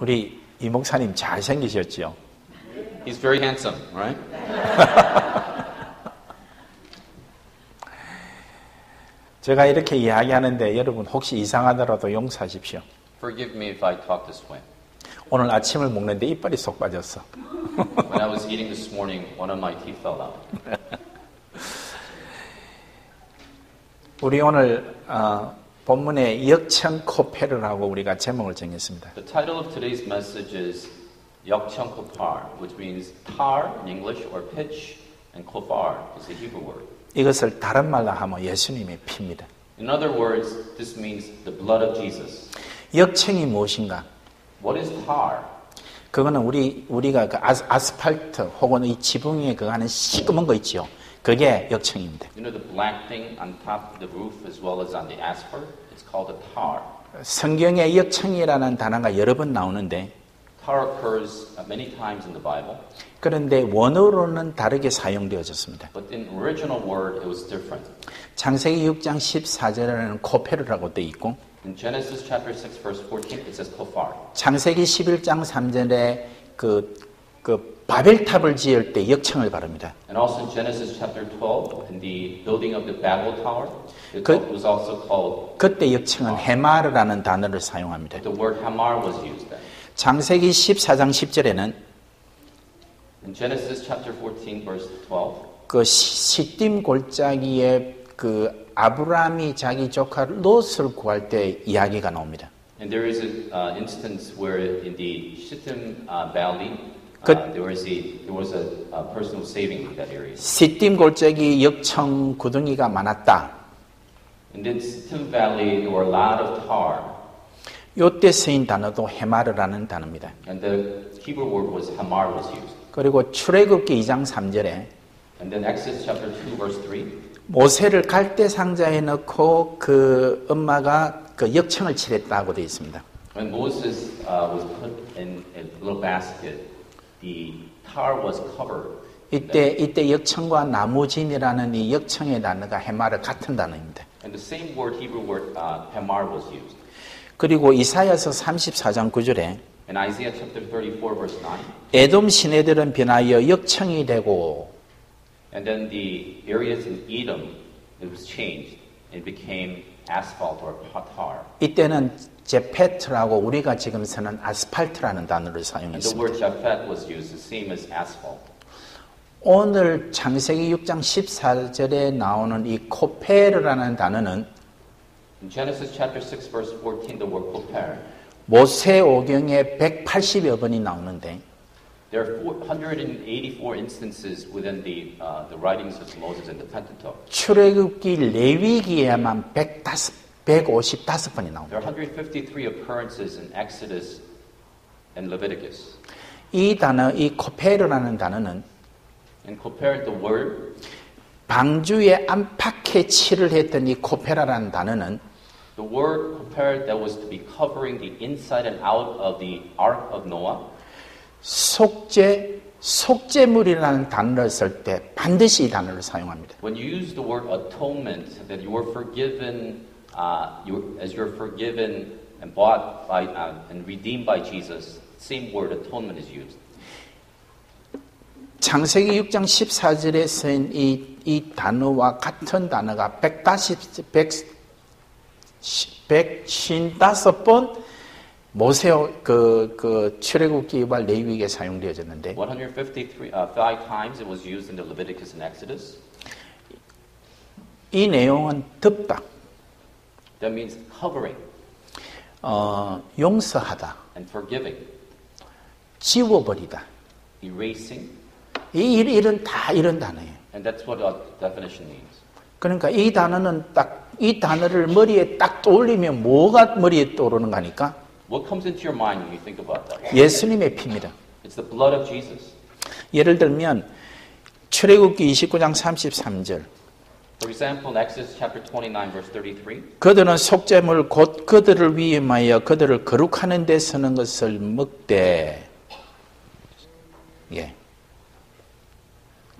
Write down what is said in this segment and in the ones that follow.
우리 이 목사님 잘생기셨죠? He's very handsome, right? 제가 이렇게 이야기하는데 여러분 혹시 이상하더라도 용서하십시오. Forgive me if I talk this way. 오늘 아침을 먹는데 이빨이 쏙 빠졌어. When I was eating this morning, one of my teeth fell out. 우리 오늘 본문에 역청코페르라고 우리가 제목을 정했습니다. The title of today's message is 역청코팔, which means tar in English or pitch, and kofar is the Hebrew word. 이것을 다른 말로 하면 예수님의 피입니다. In other words, this means the blood of Jesus. 역청이 무엇인가? What is tar? 그거는 우리가 그 아스팔트 혹은 이 지붕 위에 그거 하는 시꺼먼 거 있지요. 그게 역청입니다. You know the black thing on top of the roof as well as on the asphalt? It's called a tar. 성경에 역청이라는 단어가 여러 번 나오는데 Tar occurs many times in the Bible. 그런데 원어로는 다르게 사용되어졌습니다. But in original word, it was different. 창세기 6장 14절에는 코페르라고 되어 있고 In Genesis chapter 6, verse 14, it says kofar. 창세기 11장 3절에 그 바벨탑을 지을 때 역청을 바릅니다. And also in Genesis chapter 12, in the building of the Babel Tower, it 그- was also called, 그때 역청은 헤마르라는 단어를 사용합니다. the word hamar was used then. 창세기 14장 10절에는 In Genesis chapter 14, verse 12, 그 시딤 골짜기에 그 아브라함이 자기 조카 롯을 구할 때 이야기가 나옵니다. and there is an instance where in the Shittim Valley, Good. there was a person who was saving that area. 시딤 골짜기 역청 구덩이가 많았다. In the Shittim Valley, there were a lot of tar, 요때 쓰인 단어도 헤마르라는 단어입니다. and the Hebrew word was hamar was used. 그리고 출애굽기 2장 3절에 And then Exodus chapter 2, verse 3, 모세를 갈대 상자에 넣고 그 엄마가 그 역청을 칠했다고 되어 있습니다. when Moses was put in a little basket, the tar was covered. 이때 역청과 나무진이라는 이 역청의 단어가 헤마르 같은 단어입니다. And the same word, Hebrew word, hamar was used. 그리고 이사야서 34장 9절에 In Isaiah chapter 34, verse 9, 에돔 시내들은 변하여 역청이 되고 and then the areas in Edom, it was changed. It became asphalt or tar. 이때는 제페트라고 우리가 지금 쓰는 아스팔트라는 단어를 And the 사용했습니다. word Japhet was used, the same as asphalt. 오늘 창세기 6장 14절에 나오는 이 코페르라는 단어는 In Genesis chapter 6, verse 14, the word koper, 모세오경에 180여 번이 나오는데 there are 184 instances within the writings of Moses and the Pentateuch. 출애굽기 레위기에만 155번이 나옵니다. There are 153 occurrences in Exodus and Leviticus. 이 단어, 이 코페르라는 단어는 And compared the word, 방주에 안팎에 칠을 했던 이 코페라라는 단어는 the word compared that was to be covering the inside and out of the Ark of Noah, 속죄물이라는 단어를 쓸 때 반드시 이 단어를 사용합니다. when you use the word atonement, that you were forgiven, as you're forgiven and bought by and redeemed by Jesus, same word atonement is used. 창세기 6장 14절에 쓰인 이 단어와 같은 단어가 155번 모세 출애굽기와 레위기에 사용되어졌는데 153 times it was used in the Leviticus and Exodus. 이 내용은 덮다, That means covering 용서하다, and forgiving, 지워버리다. erasing, 이런 단어예요. and that's what our definition means. 그러니까 이 단어는 이 단어를 머리에 딱 떠올리면 뭐가 머리에 떠오르는 거니까 What comes into your mind when you think about that? 예수님의 피입니다. It's the blood of Jesus. 예를 들면 출애굽기 29장 33절 For example, in Exodus chapter 29, verse 33, 그들은 속죄물 곧 그들을 위임하여 그들을 거룩하는 데 서는 것을 먹되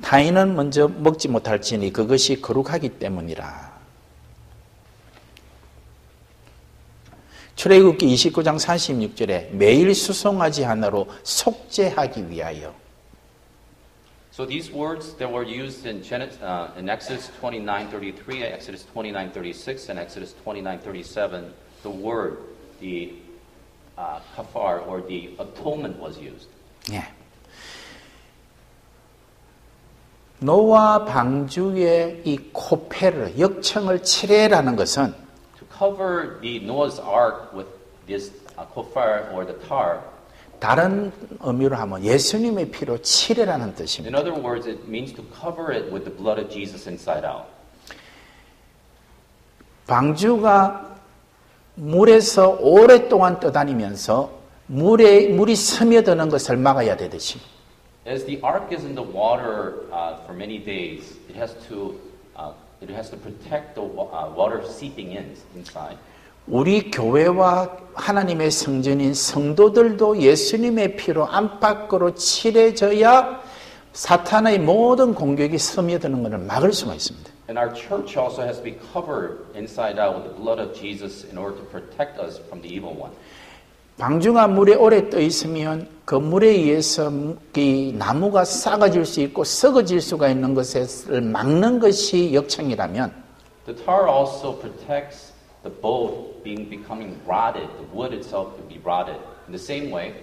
타인은 먼저 먹지 못할지니 그것이 거룩하기 때문이라. 출애굽기 29장 46절에 매일 수송아지 하나로 속죄하기 위하여. So these words that were used in Exodus 29:33, Exodus 29:36, and Exodus 29:37, the word, the kafar or the atonement was used. 예. 노아 방주의 이 코페르 역청을 칠해라는 것은 To cover the Noah's Ark with this kofar or the tar. 다른 의미로 하면 예수님의 피로 칠해라는 뜻입니다. In other words, it means to cover it with the blood of Jesus inside out. 방주가 물에서 오랫동안 떠다니면서 물이 스며드는 것을 막아야 되듯이 As the ark is in the water for many days, it has to protect the water seeping inside. 우리 교회와 하나님의 성전인 성도들도 예수님의 피로 안팎으로 칠해져야 사탄의 모든 공격이 스며드는 것을 막을 수가 있습니다. And our church also has to be covered inside out with the blood of Jesus in order to protect us from the evil one. 방주가 물에 오래 떠 있으면 그 물에 의해서 이 나무가 썩어질 수 있고 썩어질 수가 있는 것을 막는 것이 역청이라면 The tar also protects the boat becoming rotted, the wood itself could be rotted. In the same way,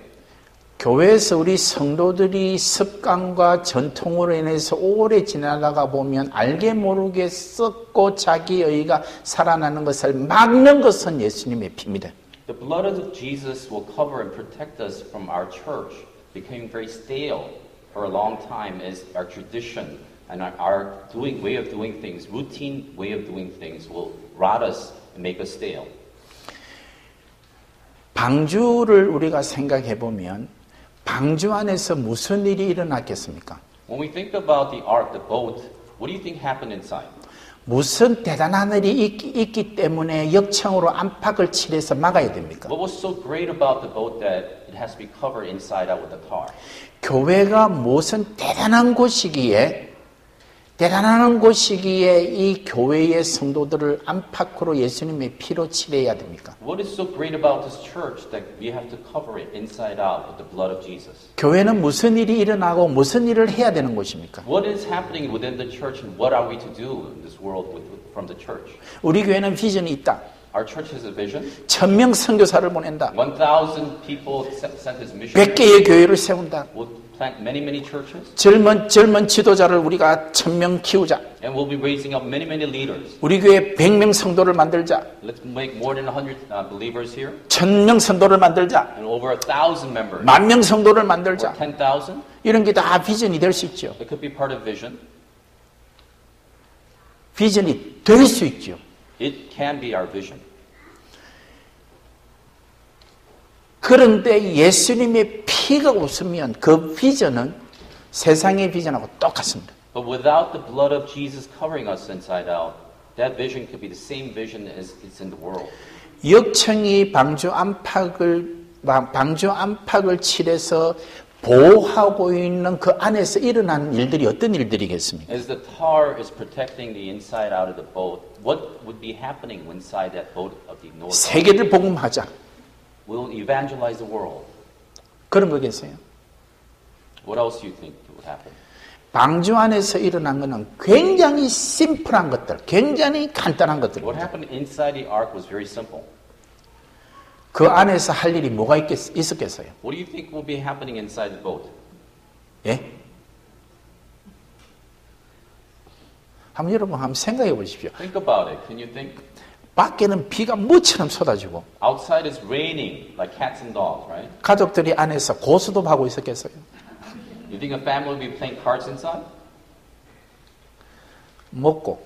교회에서 우리 성도들이 습관과 전통으로 인해서 오래 지나다가 보면 알게 모르게 썩고 자기의가 살아나는 것을 막는 것은 예수님의 피입니다. the blood of Jesus will cover and protect us from our church becoming very stale for a long time as our tradition and our way of doing things, routine way of doing things will rot us and make us stale. 방주를 우리가 생각해 보면 방주 안에서 무슨 일이 일어났겠습니까? When we think about the ark, the boat, what do you think happened inside? 무슨 대단한 일이 있기 때문에 역청으로 안팎을 칠해서 막아야 됩니까? What was so great about the boat that it has to be covered inside out with the tar? 교회가 무슨 대단한 곳이기에 이 교회의 성도들을 안팎으로 예수님의 피로 칠해야 됩니까? What is so great about this church that we have to cover it inside out with the blood of Jesus? 교회는 무슨 일이 일어나고 무슨 일을 해야 되는 곳입니까? What is happening within the church and what are we to do in this world from the church? 우리 교회는 비전이 있다. Our church has a vision. 1000명 선교사를 보낸다. 1,000 people sent as missionaries. 100개의 교회를 세운다. We'll plant many churches. 젊은 지도자를 우리가 1000명 키우자. And we'll be raising up many leaders. 우리 교회 100명 성도를 만들자. Let's make more than 100 believers here. 1000명 성도를 만들자. And over 1,000 members. 10,000명 성도를 Or 만들자. 10,000. 이런 게 다 비전이 될 수 있죠. It could be part of vision. 비전이 될 수 있죠. It can be our vision. 그런데 예수님의 피가 없으면 그 비전은 세상의 비전하고 똑같습니다. But without the blood of Jesus covering us inside out, that vision could be the same vision as it's in the world. 역청이 방주 안팎을 칠해서 보호하고 있는 그 안에서 일어나는 일들이 어떤 일들이겠습니까? As the tar is protecting the inside out of the boat, what would be happening inside that boat of the North? 세계를 복음하자. We'll evangelize the world. 그런 거겠어요. What else do you think would happen? 방주 안에서 일어난 것은 굉장히 심플한 것들, 굉장히 간단한 What 것들입니다. happened inside the ark was very simple. 그 안에서 할 일이 뭐가 있었겠어요? What do you think will be happening inside the boat? 예? 여러분 한번 생각해 보십시오. Think about it. Can you think? 밖에는 비가 무처럼 쏟아지고 Outside is raining like cats and dogs, right? 가족들이 안에서 고스톱하고 있었겠어요? You think a family will be playing cards inside? 먹고,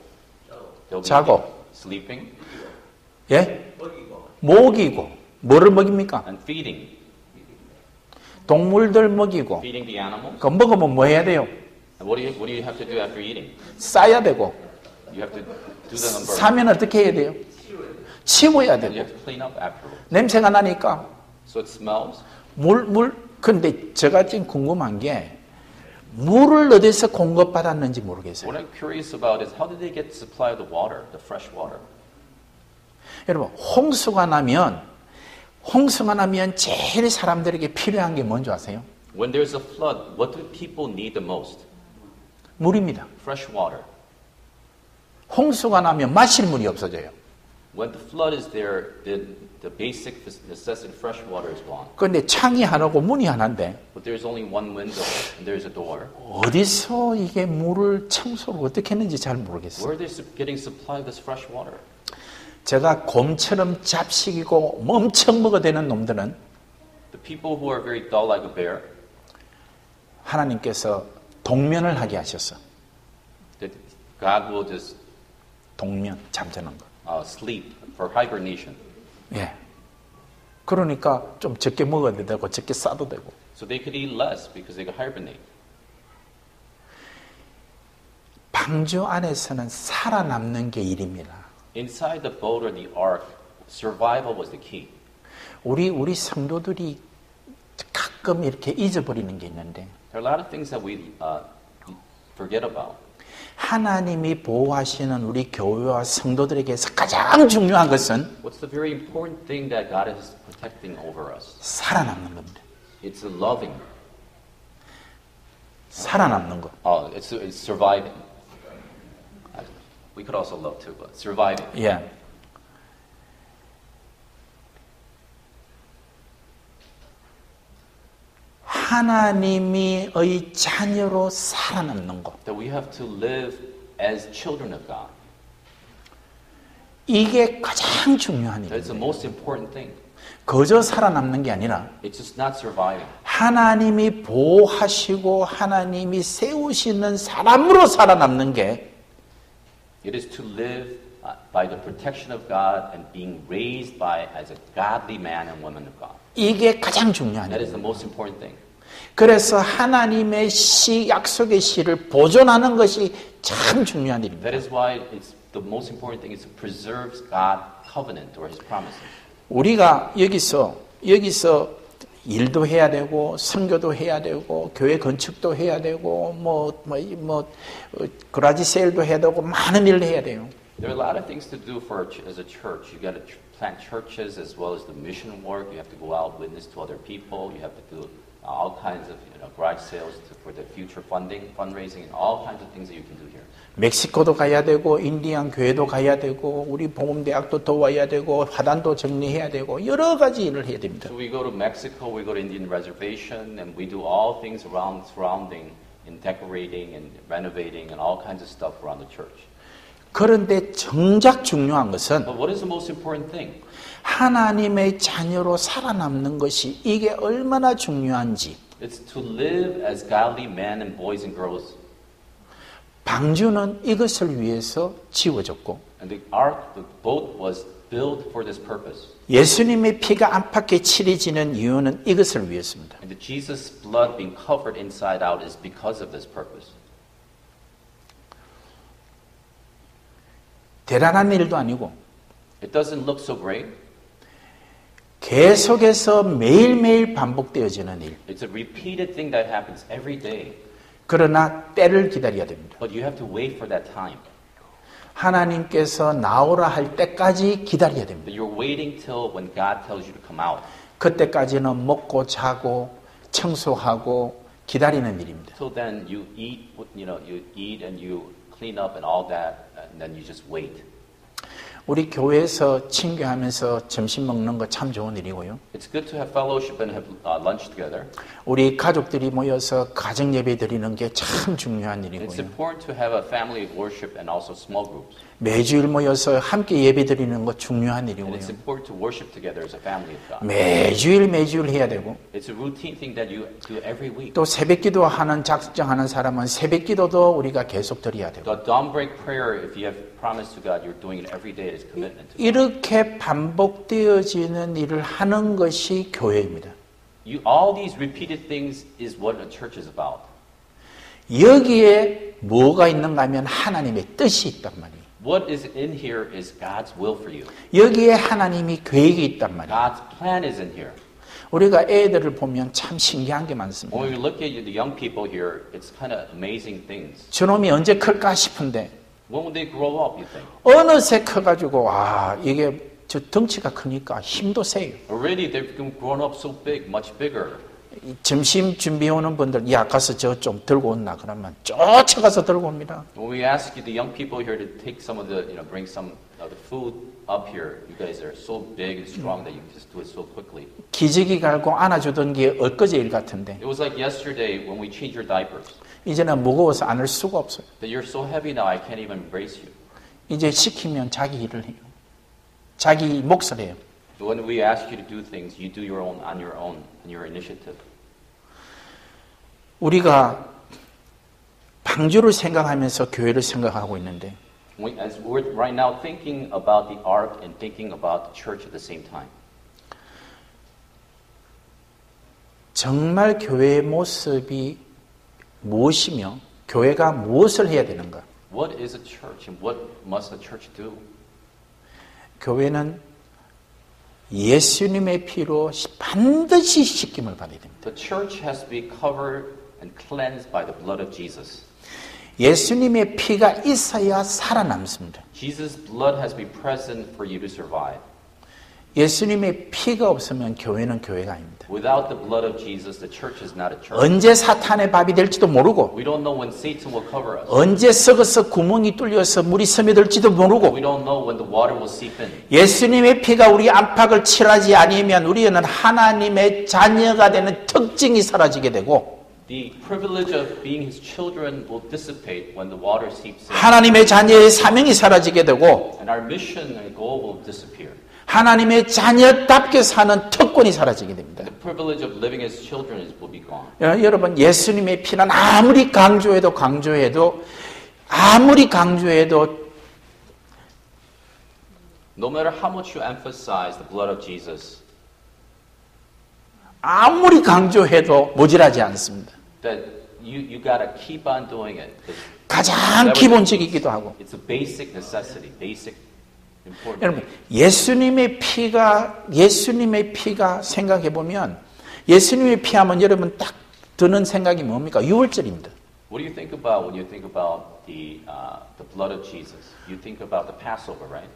They'll be 자고. sleeping 예? 먹이고, 뭐를 먹입니까? and feeding. 동물들 먹이고, Feeding the animals. 그 먹으면 뭐 해야 돼요? And what do you have to do after eating? 싸야 되고, You have to do the number. 싸면 어떻게 해야 돼요? 치워야 And you 되고, have to clean up afterwards. 냄새가 나니까 So it smells. 근데 제가 지금 궁금한 게 물을 어디서 공급받았는지 모르겠어요. What I'm curious about is how did they get supply of the water, the fresh water? 여러분, 홍수가 나면 홍수가 나면 제일 사람들에게 필요한 게 뭔지 아세요? When there's a flood, what do people need the most? 물입니다. Fresh water. 홍수가 나면 마실 물이 없어져요. When the flood is there, the basic necessity fresh water is gone. 그런데 창이 하나고 문이 하나인데 But there's only one window and there's a door. 어디서 이게 물을 청소를 어떻게 했는지 잘 모르겠어요. Where are they getting supply of this fresh water? 제가 곰처럼 잡식이고 엄청 먹어대는 놈들은 The people who are very dull like a bear, 하나님께서 동면을 하게 하셨어. that God will just 동면, 잠자는 거. sleep for hibernation. 예. 그러니까 좀 적게 먹어도 되고 적게 싸도 되고. So they could eat less because they could hibernate. 방주 안에서는 살아남는 게 일입니다. Inside the boat or the ark, survival was the key. 우리 성도들이 가끔 이렇게 잊어버리는 게 있는데 There are a lot of things that we forget about. 하나님이 보호하시는 우리 교회와 성도들에게서 가장 중요한 것은 What's the very important thing that God is protecting over us? 살아남는 겁니다. It's the loving. 살아남는 거. It's surviving. We could also love too, but surviving. 예. 하나님의 자녀로 살아남는 것. That we have to live as children of God. 이게 가장 중요한 That's the 일입니다. most important thing. 그저 살아남는 게 아니라 It's just not surviving. 하나님이 보호하시고 하나님이 세우시는 사람으로 살아남는 게 It is to live by the protection of God and being raised by as a godly man and woman of God. 이게 가장 중요한 That is the 일입니다. most important thing. 그래서 하나님의 약속의 씨를 보존하는 것이 참 중요한 일입니다. That is why it's the most important thing is to preserve God's covenant or His promises. 우리가 여기서 일도 해야 되고 선교도 해야 되고 교회 건축도 해야 되고 그라지 세일도 해야 되고 많은 일을 해야 돼요. There are a lot of things to do as a church. You got to plant churches as well as the mission work. You have to go out witness to other people. You have to do all kinds of garage sales for the future fundraising, and all kinds of things that you can do here. 멕시코도 가야 되고 인디안 교회도 가야 되고 우리 복음대학도 도와야 되고 화단도 정리해야 되고 여러 가지 일을 해야 됩니다. So we go to Mexico, we go to Indian Reservation, and we do all things surrounding in decorating and renovating and all kinds of stuff around the church. 그런데 정작 중요한 것은 But what is the most important thing? 하나님의 자녀로 살아남는 것이 이게 얼마나 중요한지 It's to live as godly men and boys and girls. 방주는 이것을 위해서 지어졌고 And the ark, the boat was built for this purpose. 예수님의 피가 안팎에 칠해지는 이유는 이것을 위해서입니다. And the Jesus' blood being covered inside out is because of this purpose. 대단한 일도 아니고 It doesn't look so great. 계속해서 매일매일 반복되어지는 일. It's a repeated thing that happens every day. 그러나 때를 기다려야 됩니다. But you have to wait for that time. 하나님께서 나오라 할 때까지 기다려야 됩니다. But you're waiting till when God tells you to come out. 그때까지는 먹고 자고 청소하고 기다리는 일입니다. Till then you eat, you eat and you clean up and all that, and then you just wait. 우리 교회에서 친교하면서 점심 먹는 거 참 좋은 일이고요. It's good to have fellowship and have lunch together. 우리 가족들이 모여서 가정 예배 드리는 게 참 중요한 It's 일이고요. important to have a family worship and also small groups. 매주일 모여서 함께 예배 드리는 거 중요한 And 일이고요. it's important to worship together as a family of God. 매주일 해야 되고 It's a routine thing that you do every week. 또 새벽기도 하는 작정하는 사람은 새벽기도도 우리가 계속 드려야 되고 The dawnbreak prayer, if you have promised to God, you're doing it every day as commitment to God. 이렇게 반복되어지는 일을 하는 것이 교회입니다. All these repeated things is what a church is about. 여기에 뭐가 있는가 하면 하나님의 뜻이 있단 말이에요. What is in here is God's will for you. 여기에 하나님이 계획이 있단 말이에요. God's plan is in here. 우리가 애들을 보면 참 신기한 게 많습니다. When we look at the young people here, it's kind of amazing things. 저놈이 언제 클까 싶은데 When will they grow up, you think? 어느새 커가지고 이게 저 덩치가 크니까 힘도 세요. Already they've grown up so big, much bigger. 점심 준비해 오는 분들, 야, 가서 저 좀 들고 온나? 그러면 쫓아가서 들고 옵니다. When we ask you, the young people here to take some of the, bring some of the food up here, you guys are so big and strong that you just do it so quickly. 기저귀 갈고 안아주던 게 엊그제 일 같은데 It was like yesterday when we changed your diapers. 이제는 무거워서 안을 수가 없어요. That you're so heavy now, I can't even embrace you. 이제 시키면 자기 일을 해요. 자기 몫을 해요. But when we ask you to do things, you do your own on your initiative. 우리가 방주를 생각하면서 교회를 생각하고 있는데 As we're right now thinking about the ark and thinking about the church at the same time. 정말 교회의 모습이 무엇이며 교회가 무엇을 해야 되는가? What is a church and what must a church do? 교회는 예수님의 피로 반드시 씻김을 받아야 됩니다. The church has to be covered and cleansed by the blood of Jesus. 예수님의 피가 있어야 살아남습니다. Jesus' blood has to be present for you to survive. 예수님의 피가 없으면 교회는 교회가 아닙니다. Without the blood of Jesus, the church is not a church. 언제 사탄의 밥이 될지도 모르고 We don't know when Satan will cover us. 언제 썩어서 구멍이 뚫려서 물이 스며들지도 모르고 We don't know when the water will seep in. 예수님의 피가 우리 안팎을 칠하지 아니면 우리는 하나님의 자녀가 되는 특징이 사라지게 되고 The privilege of being His children will dissipate when the water seeps in. 하나님의 자녀의 사명이 사라지게 되고 And our mission and goal will disappear. 하나님의 자녀답게 사는 특권이 사라지게 됩니다. The privilege of living as children will be gone. 여러분 예수님의 피는 아무리 강조해도 No matter how much you emphasize the blood of Jesus, 아무리 강조해도 모자라지 않습니다. that you gotta keep on doing it. 가장 기본적이기도 하고 It's a basic necessity, basic important. 여러분 예수님의 피가 생각해 보면 예수님의 피하면 여러분 딱 드는 생각이 뭡니까? 유월절입니다. What do you think about when you think about the blood of Jesus? You think about the Passover, right?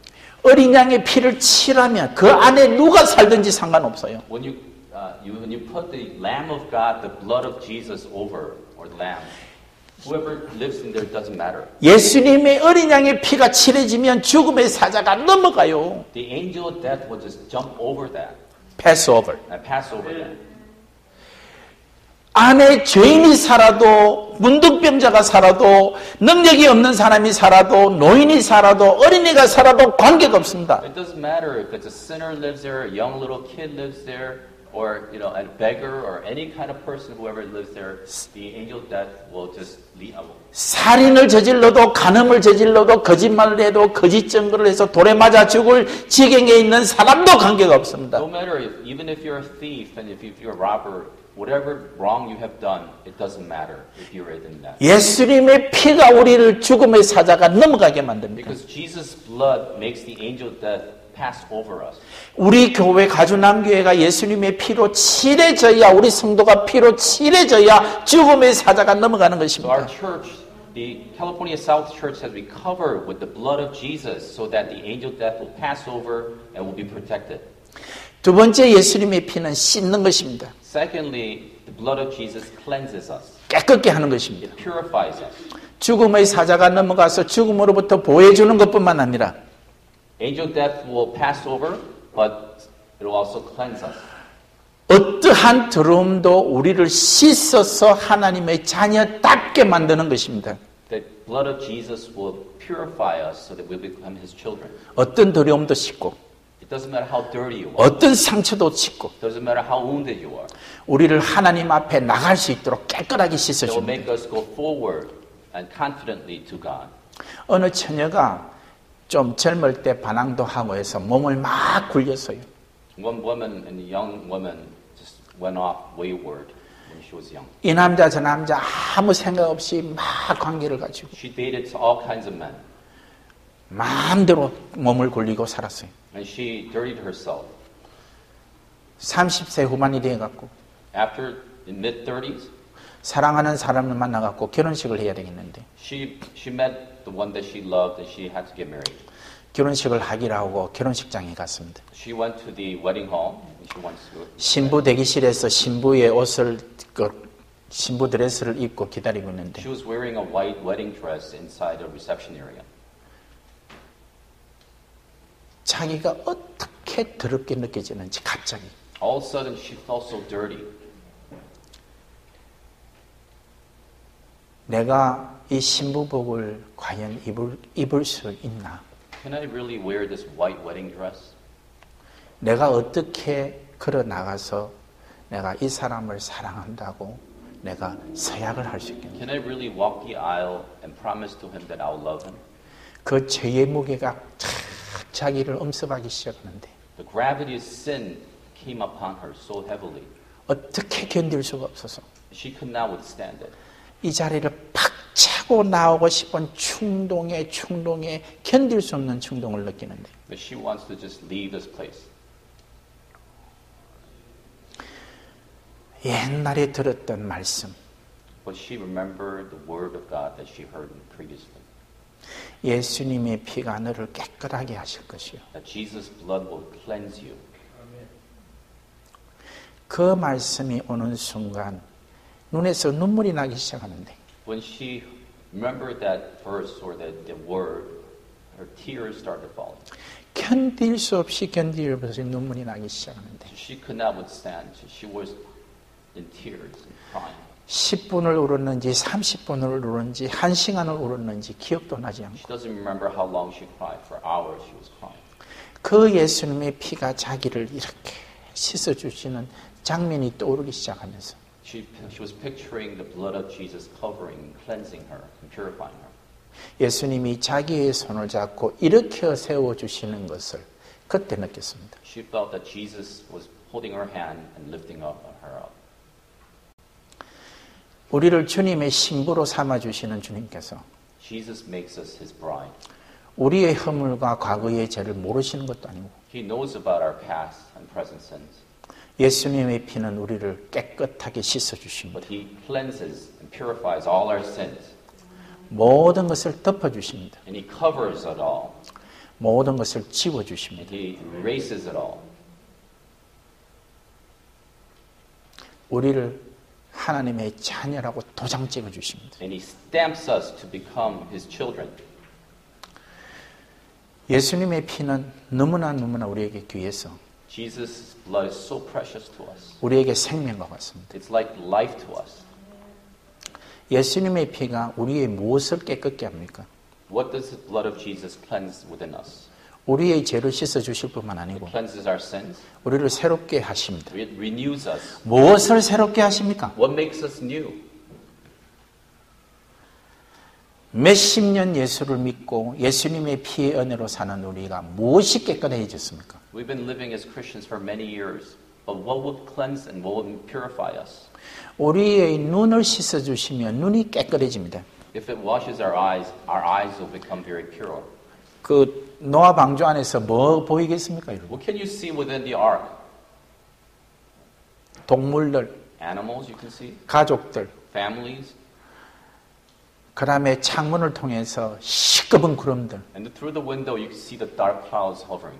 어린 양의 피를 칠하면 그 안에 누가 살든지 상관없어요. When you put the Lamb of God, the blood of Jesus over, or the Lamb, whoever lives in there doesn't matter. 예수님의 어린 양의 피가 칠해지면 죽음의 사자가 넘어가요. The angel of death will just jump over that 패스오버. and pass over that. 안에 죄인이 살아도 문둥병자가 살아도 능력이 없는 사람이 살아도 노인이 살아도 어린이가 살아도 관계가 없습니다. It doesn't matter if it's a sinner lives there, a young little kid lives there, or a beggar or any kind of person, whoever lives there, the angel of death will just leave. 살인을 저질러도 간음을 저질러도 거짓말을 해도 거짓 증거를 해서 돌에 맞아 죽을 지경에 있는 사람도 관계가 없습니다. No matter even if you're a thief and if you're a robber, whatever wrong you have done, it doesn't matter if you're in that. 예수님의 피가 우리를 죽음의 사자가 넘어가게 만듭니다. Because Jesus' blood makes the angel of death pass over us. 우리 교회 가주남교회가 예수님의 피로 칠해져야 우리 성도가 피로 칠해져야 죽음의 사자가 넘어가는 So 것입니다. our church, the California South Church, has been covered with the blood of Jesus so that the angel of death will pass over and will be protected. 두 번째 예수님의 피는 씻는 것입니다. Secondly, the blood of Jesus cleanses us. 깨끗게 하는 것입니다. It purifies us. 죽음의 사자가 넘어가서 죽음으로부터 보호해주는 것뿐만 아니라 Angel of death will pass over, but it will also cleanse us. 어떠한 더러움도 우리를 씻어서 하나님의 자녀답게 만드는 것입니다. The blood of Jesus will purify us so that we become His children. 어떤 더러움도 씻고 It doesn't matter how dirty you are. 어떤 상처도 씻고 It doesn't matter how wounded you are. 우리를 하나님 앞에 나갈 수 있도록 깨끗하게 It will 씻어줍니다. make us go forward and confidently to God. 어느 처녀가 좀 젊을 때 반항도 하고 해서 몸을 막 굴렸어요. One woman and a young woman just went off wayward when she was young. 이 남자 저 남자 아무 생각 없이 막 관계를 가지고 She dated all kinds of men. 마음대로 몸을 굴리고 살았어요. And she dirtied herself. 30세 후반이 돼갖고 After in mid-30s, 사랑하는 사람을 만나갖고 결혼식을 해야 되겠는데 she met the one that she loved and she had to get married. 결혼식을 하기로 하고 결혼식장에 갔습니다. She went to the wedding hall. She wants to. 신부 대기실에서 신부의 옷을 신부 드레스를 입고 기다리고 있는데 She was wearing a white wedding dress inside a reception area. 자기가 어떻게 더럽게 느껴지는지 갑자기 All of a sudden, she felt so dirty. 내가 이 신부복을 과연 입을 수 있나? Can I really wear this white wedding dress? 내가 어떻게 걸어 나가서 내가 이 사람을 사랑한다고 내가 서약을 할 수 있겠냐? Can I really walk the aisle and promise to him that I'll love him? 그 죄의 무게가 자기를 엄습하기 시작하는데 The gravity of sin came upon her so heavily. 어떻게 견딜 수가 없어서 She could not withstand it. 이 자리를 팍 차고 나오고 싶은 충동에 견딜 수 없는 충동을 느끼는데 But she wants to just leave this place. 옛날에 들었던 말씀 But she remembered the word of God that she heard previously. 예수님의 피가 너를 깨끗하게 하실 것이요. That Jesus' blood will cleanse you. 그 말씀이 오는 순간 눈에서 눈물이 나기 시작하는데 When she remembered that verse or the word, her tears started falling. 견딜 수 없이 견디면서 눈물이 나기 시작하는데 She could not withstand. She was in tears and crying. 10분을 울었는지 30분을 울었는지 1시간을 울었는지 기억도 나지 않고 She doesn't remember how long she cried. For hours she was crying. 그 예수님의 피가 자기를 이렇게 씻어주시는 장면이 떠오르기 시작하면서 She was picturing the blood of Jesus covering, cleansing her, and purifying her. 예수님이 자기의 손을 잡고 일으켜 세워주시는 것을 그때 느꼈습니다. She felt that Jesus was holding her hand and lifting her up. 우리를 주님의 신부로 삼아주시는 주님께서 Jesus makes us his bride. 우리의 허물과 과거의 죄를 모르시는 것도 아니고 He knows about our past and present sins. 예수님의 피는 우리를 깨끗하게 씻어주십니다. But he cleanses and purifies all our sins. 모든 것을 덮어주십니다. And he covers it all. 모든 것을 지워주십니다. And he erases it all. 우리를 하나님의 자녀라고 도장 찍어주십니다. And he stamps us to become his children. 예수님의 피는 너무나 우리에게 귀해서 Jesus' blood is so precious to us. 우리에게 생명과 같습니다. It's like life to us. 예수님의 피가 우리의 무엇을 깨끗게 합니까? What does the blood of Jesus cleanse within us? 우리의 죄를 씻어주실 뿐만 아니고 It cleanses our sins. 우리를 새롭게 하십니다. It renews us. 무엇을 새롭게 하십니까? What makes us new? 몇십 년 예수를 믿고 예수님의 피의 은혜로 사는 우리가 무엇이 깨끗해졌습니까? We've been living as Christians for many years. But what will cleanse and what will purify us? 우리의 눈을 씻어주시면 눈이 깨끗해집니다. If it washes our eyes will become very pure. 그 노아 방주 안에서 뭐 보이겠습니까, 여러분? What can you see within the ark? 동물들, Animals you can see, 가족들, families, 그 다음에 창문을 통해서 시꺼먼 구름들. and through the window you can see the dark clouds hovering.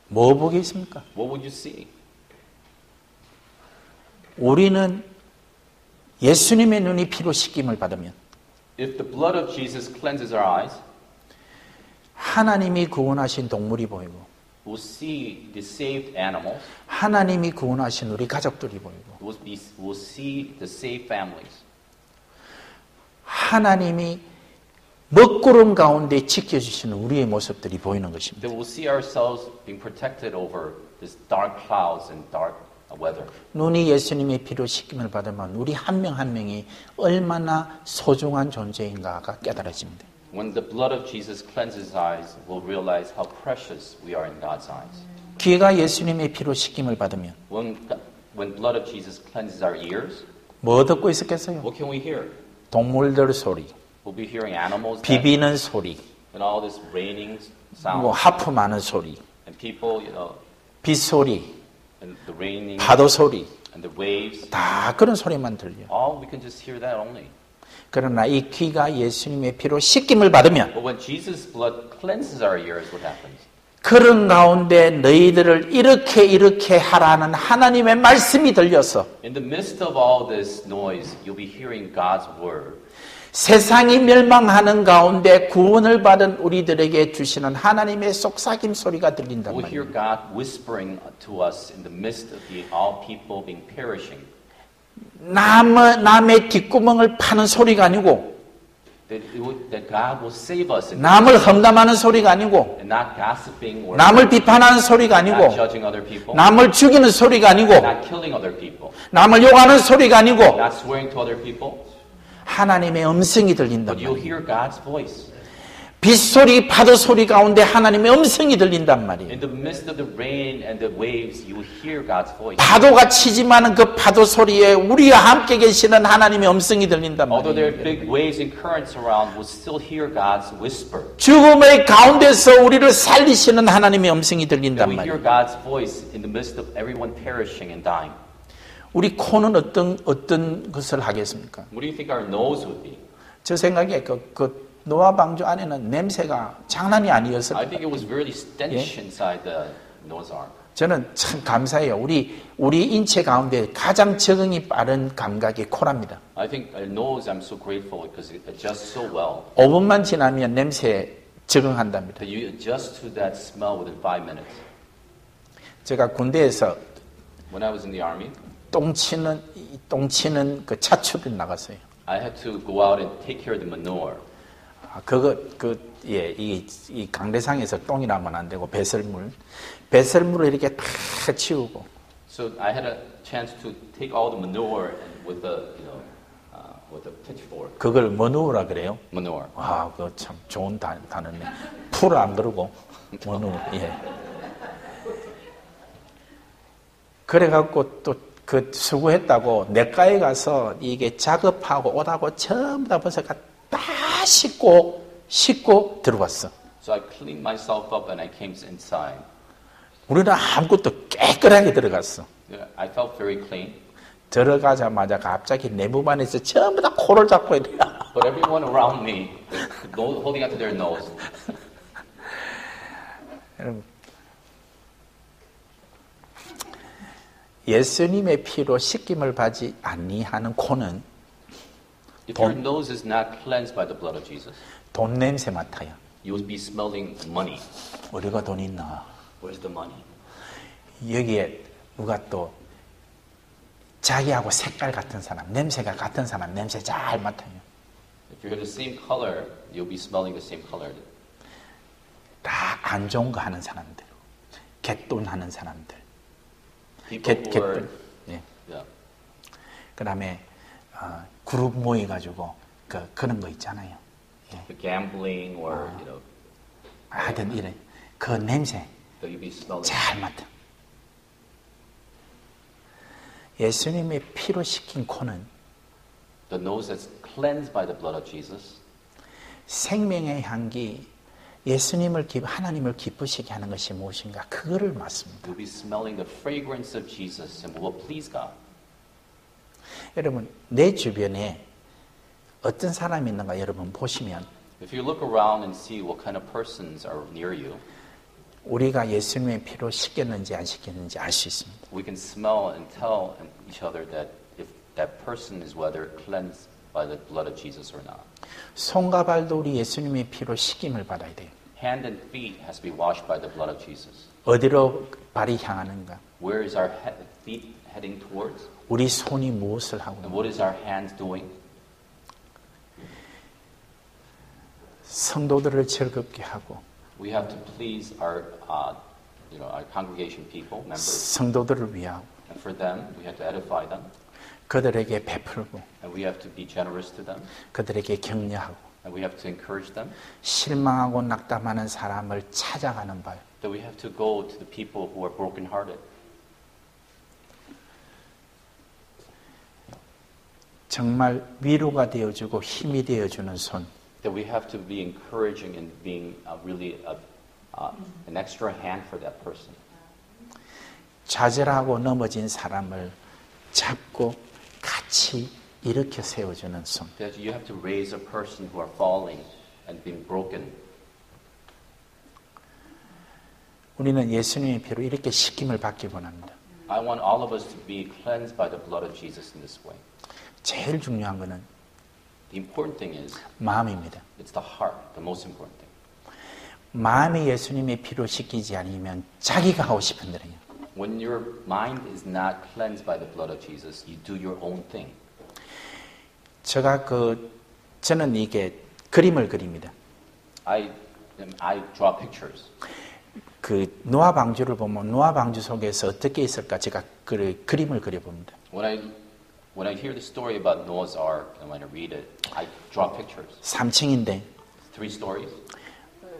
뭐 보겠습니까? What would you see? 우리는 예수님의 눈이 피로 씻김을 받으면 If the blood of Jesus cleanses our eyes, 하나님이 구원하신 동물이 보이고 we'll see the saved animals, 하나님이 구원하신 우리 가족들이 보이고 we'll see the saved families. 하나님이 먹구름 가운데 지켜주시는 우리의 모습들이 보이는 것입니다. Then we'll see ourselves being protected over these dark clouds and dark weather. 눈이 예수님의 피로 씻김을 받으면 우리 한 명 한 명이 얼마나 소중한 존재인가가 깨달아집니다. When the blood of Jesus cleanses eyes, we'll realize how precious we are in God's eyes. 귀가 예수님의 피로 씻김을 받으면 When blood of Jesus cleanses our ears, 뭐 듣고 있었겠어요? what can we hear? 동물들 소리, We'll be hearing animals 비비는 소리, and all this raining sound 뭐 하품하는 소리, and people, 빗소리, and the raining 파도 소리, and the waves. 다 그런 소리만 들려. All we can just hear that only. 그러나 이 귀가 예수님의 피로 씻김을 받으면 But when Jesus' blood cleanses our ears, what happens? 그런 가운데 너희들을 이렇게 하라는 하나님의 말씀이 들려서 In the midst of all this noise, you'll be hearing God's word. 세상이 멸망하는 가운데 구원을 받은 우리들에게 주시는 하나님의 속삭임 소리가 들린단 We'll hear 말이에요. God whispering to us in the midst of all people being perishing. 남의 뒷구멍을 파는 소리가 아니고 That God will save us in 남을 험담하는 소리가 아니고 and not gossiping or 남을 비판하는 소리가 not 아니고 judging other people, 남을 죽이는 소리가 아니고 not killing other people, 남을 욕하는 소리가 아니고 not swearing to other people, 하나님의 음성이 들린단 but you'll 말이에요. hear God's voice. 빗소리, 파도 소리 가운데 하나님의 음성이 들린단 말이에요. In the midst of the rain and the waves, you will hear God's voice. 파도가 치지만 그 파도 소리에 우리와 함께 계시는 하나님의 음성이 들린단 Although there are 말이에요. big waves and currents around, we'll still hear God's whisper. 죽음의 가운데서 우리를 살리시는 하나님의 음성이 들린단 And we hear 말이에요. God's voice in the midst of everyone perishing and dying. 우리 코는 어떤 것을 하겠습니까? What do you think our nose would be? 저 생각에 그 노아 방주 안에는 냄새가 장난이 아니어서 I think it was really stench inside the Noah's Ark. 저는 참 감사해요. 우리 인체 가운데 가장 적응이 빠른 감각이 코랍니다. I think our nose, I'm so grateful because it adjusts so well. 5분만 지나면 냄새에 적응한답니다. That you adjust to that smell within 5 minutes. 제가 군대에서 When I was in the army, 똥치는 그 차출이 나갔어요. I had to go out and take care of the manure. 이 강대상에서 똥이 나면 안 되고 배설물을 이렇게 다 치우고. So I had a chance to take all the manure and with a pitchfork. 그걸 머누라 그래요. Manure. 와, 그거 참 좋은 단어네. 풀 안 그러고 머누. 예. 그래갖고 또 그 수고했다고 내과에 가서 이게 작업하고 오다고 전부 다 벗어가 다 씻고 들어왔어. So I cleaned myself up and I came inside. 우리는 아무것도 깨끗하게 들어갔어. I felt very clean. 들어가자마자 갑자기 내무반에서 전부 다 코를 잡고 이래. But everyone around me was holding onto their nose. 여러분, 예수님의 피로 씻김을 받지 아니하는 코는 If your nose is not cleansed by the blood of Jesus, 돈 냄새 맡아요. you will be smelling money. 어디가 돈 있나? Where's the money? 여기에 누가 또 자기하고 색깔 같은 사람, 냄새가 같은 사람 냄새 잘 맡아요. If you're the same color, you'll be smelling the same color. 다 안 좋은 거 하는 사람들, 갯돈 하는 사람들, People who are, 예. yeah. 그다음에 그룹 모여가지고 그런 거 있잖아요. 예. The gambling or 하여튼 이래 그 냄새 that you'll be smelling. 잘 맡아. 예수님의 피로 씻긴 코는 The nose that's cleansed by the blood of Jesus. 생명의 향기, 하나님을 기쁘시게 하는 것이 무엇인가? 그거를 맡습니다. You'll be smelling the fragrance of Jesus and will please God. 여러분, 내 주변에 어떤 사람이 있는가 여러분 보시면 If you look around and see what kind of persons are near you, 우리가 예수님의 피로 씻겼는지 안 씻겼는지 알 수 있습니다. we can smell and tell each other that if that person is whether cleansed by the blood of Jesus or not. 손과 발도 우리 예수님의 피로 씻김을 받아야 돼요. Hand and feet has to be washed by the blood of Jesus. 어디로 발이 향하는가? Where is our feet heading towards? 우리 손이 무엇을 하고 And 있는가? what is our hands doing? 성도들을 즐겁게 하고 We have to please our congregation people, members, 성도들을 위하고 and for them, we have to edify them, 그들에게 베풀고 and we have to be generous to them, 그들에게 격려하고 and we have to encourage them. 실망하고 낙담하는 사람을 찾아가는 발. That we have to go to the people who are brokenhearted. 정말 위로가 되어주고 힘이 되어주는 손. That we have to be encouraging and being really an extra hand for that person. 좌절하고 넘어진 사람을 잡고 같이 일으켜 세워주는 손. That you have to raise a person who are falling and being broken. 우리는 예수님의 피로 이렇게 씻김을 받기 원합니다. I want all of us to be cleansed by the blood of Jesus in this way. 제일 중요한 것은 The important thing is 마음입니다. it's the heart, the most important thing. 마음이 예수님의 피로 씻기지 않으면 자기가 하고 싶은 대로 해요. When your mind is not cleansed by the blood of Jesus, you do your own thing. 저는 이게 그림을 그립니다. I draw pictures. 노아 방주를 보면 노아 방주 속에서 어떻게 있을까 제가 그림을 그려봅니다. When I hear the story about Noah's Ark and when I read it, I draw pictures. 3층인데 3 stories.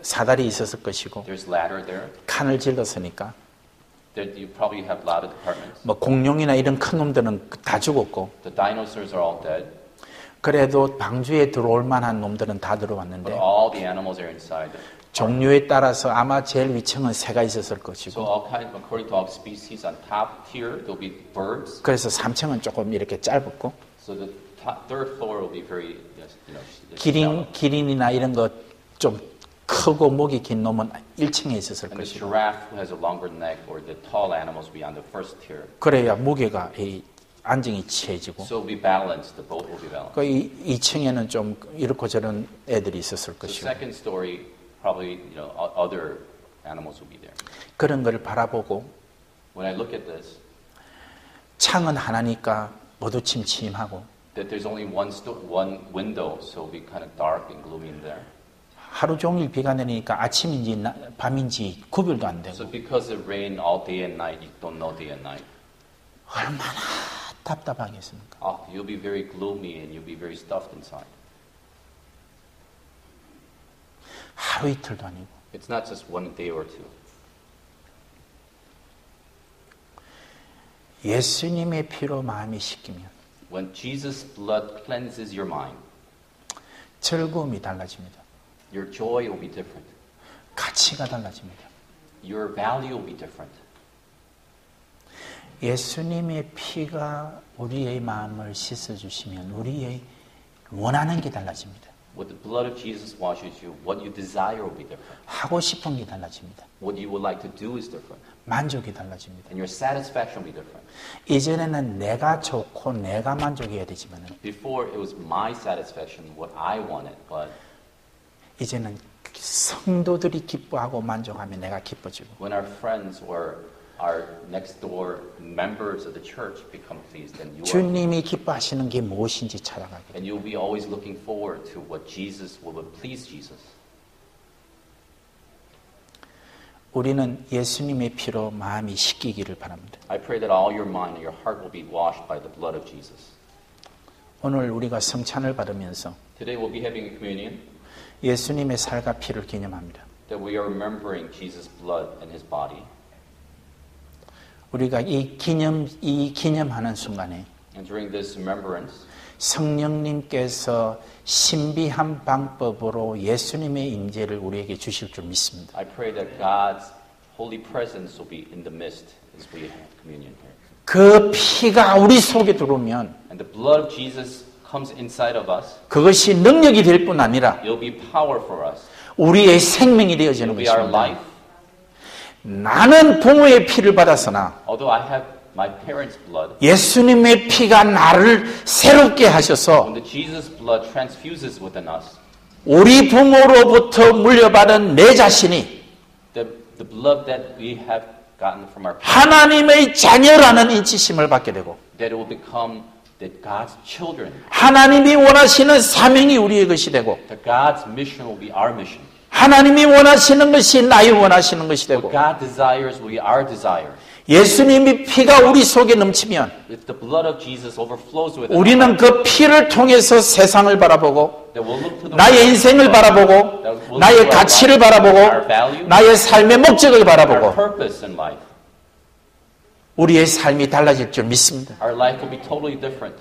사다리 있었을 것이고 There's ladder there. 칸을 질렀으니까 You probably have a lot of departments. 뭐 공룡이나 이런 큰 놈들은 다 죽었고 The dinosaurs are all dead. 그래도 방주에 들어올 만한 놈들은 다 들어왔는데 But all the animals are inside. 종류에 따라서 아마 제일 위층은 새가 있었을 So 것이고 all kinds, according to all species, on top tier there'll be birds. 그래서 3층은 조금 이렇게 짧았고 So the third floor will be very, shallow. 기린이나 이런 거 좀 크고 목이 긴 놈은 1층에 있었을 And the 것이고 giraffe who has a longer neck or the tall animals will be on the first tier. 그래야 무게가 안정이 취해지고 So it'll be balanced. The boat will be balanced. 2층에는 좀 이렇고 저런 애들이 있었을 The 것이고 second story, probably other animals will be there. 그런 걸 바라보고 When I look at this, 창은 하나니까 모두 침침하고 that there's only one window, so it'll be kind of dark and gloomy in there. 하루 종일 비가 내리니까 아침인지 밤인지 구별도 안 되고 So because it rained all day and night, you don't know day and night. 얼마나 답답하겠습니까? You'll be very gloomy and you'll be very stuffed inside. 하루 이틀도 아니고 It's not just one day or two. 예수님의 피로 마음이 씻기면 When Jesus' blood cleanses your mind, 즐거움이 달라집니다. your joy will be different. 가치가 달라집니다. Your value will be different. 예수님의 피가 우리의 마음을 씻어주시면 우리의 원하는 게 달라집니다. With the blood of Jesus washes you, what you desire will be different. 하고 싶은 게 달라집니다. What you would like to do is different. 만족이 달라집니다. And your satisfaction will be different. 이전에는 내가 좋고 내가 만족해야 되지만 Before it was my satisfaction, what I wanted, but 이제는 성도들이 기뻐하고 만족하면 내가 기뻐지고 when our friends or our next door members of the church become pleased, then you are, 주님이 기뻐하시는 게 무엇인지 찾아가게 and you'll be always looking forward to what Jesus will please Jesus. 우리는 예수님의 피로 마음이 씻기기를 바랍니다. I pray that all your mind and your heart will be washed by the blood of Jesus. 오늘 우리가 성찬을 받으면서 Today we'll be having a communion 예수님의 살과 피를 기념합니다. that we are remembering Jesus' blood and His body. 우리가 이 기념하는 순간에 And during this remembrance, 성령님께서 신비한 방법으로 예수님의 임재를 우리에게 주실 줄 믿습니다. I pray that God's holy presence will be in the midst as we have communion here. 그 피가 우리 속에 들어오면 And the blood of Jesus comes inside of us. 그것이 능력이 될 뿐 아니라 It'll be power for us. 우리의 생명이 되어지는 It'll be our 것입니다. life. 나는 부모의 피를 받았으나 Although I have my parents' blood, 예수님의 피가 나를 새롭게 하셔서 when the Jesus blood transfuses within us, 우리 부모로부터 물려받은 내 자신이 the blood that we have gotten from our parents, 하나님의 자녀라는 인치심을 받게 되고 that it will become that God's children, 하나님이 원하시는 사명이 우리의 것이 되고 that God's mission will be our mission. 하나님이 원하시는 것이 나의 원하시는 것이 되고 What God desires will be our desire. 예수님의 피가 우리 속에 넘치면 If the blood of Jesus overflows within us, 우리는 그 피를 통해서 세상을 바라보고 that we'll look to the 나의 인생을 바라보고 나의 가치를 바라보고 나의 삶의 목적을 our 바라보고 purpose in life. 우리의 삶이 달라질 줄 믿습니다. Our life will be totally different.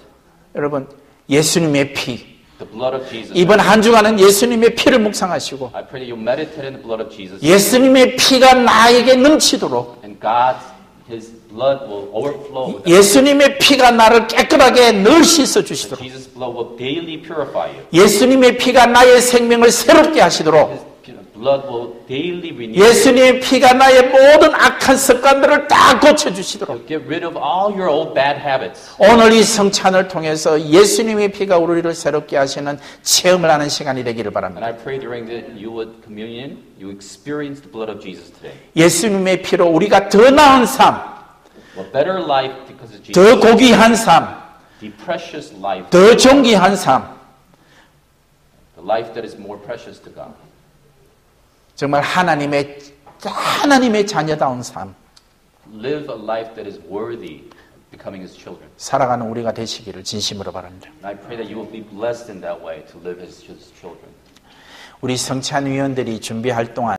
여러분 예수님의 피 The blood of Jesus. 이번 한 주간은 예수님의 피를 묵상하시고 I pray that you meditate in the blood of Jesus. 예수님의 피가 나에게 넘치도록 And God's blood will overflow. With 예수님의 피가 나를 깨끗하게 늘 씻어 that 주시도록, Jesus' blood will daily purify you. 예수님의 피가 나의 생명을 새롭게 하시도록, His blood will daily renew. 예수님의 피가 나의 모든 악한 습관들을 다 고쳐주시도록, Get rid of all your old bad habits. 오늘 이 성찬을 통해서 예수님의 피가 우리를 새롭게 하시는 체험을 하는 시간이 되기를 And 바랍니다. I pray during the you would communion, you experience the blood of Jesus today. 예수님의 피로 우리가 더 나은 삶, A better life because of 더 Jesus. 고귀한 삶, The precious life. 더 존귀한 삶, The life that is more precious to God. 정말 하나님의 자녀다운 삶 Live a life that is worthy becoming His children. 살아가는 우리가 되시기를 진심으로 바랍니다. And I pray that you will be blessed in that way to live as His children. 우리 성찬위원들이 준비할 동안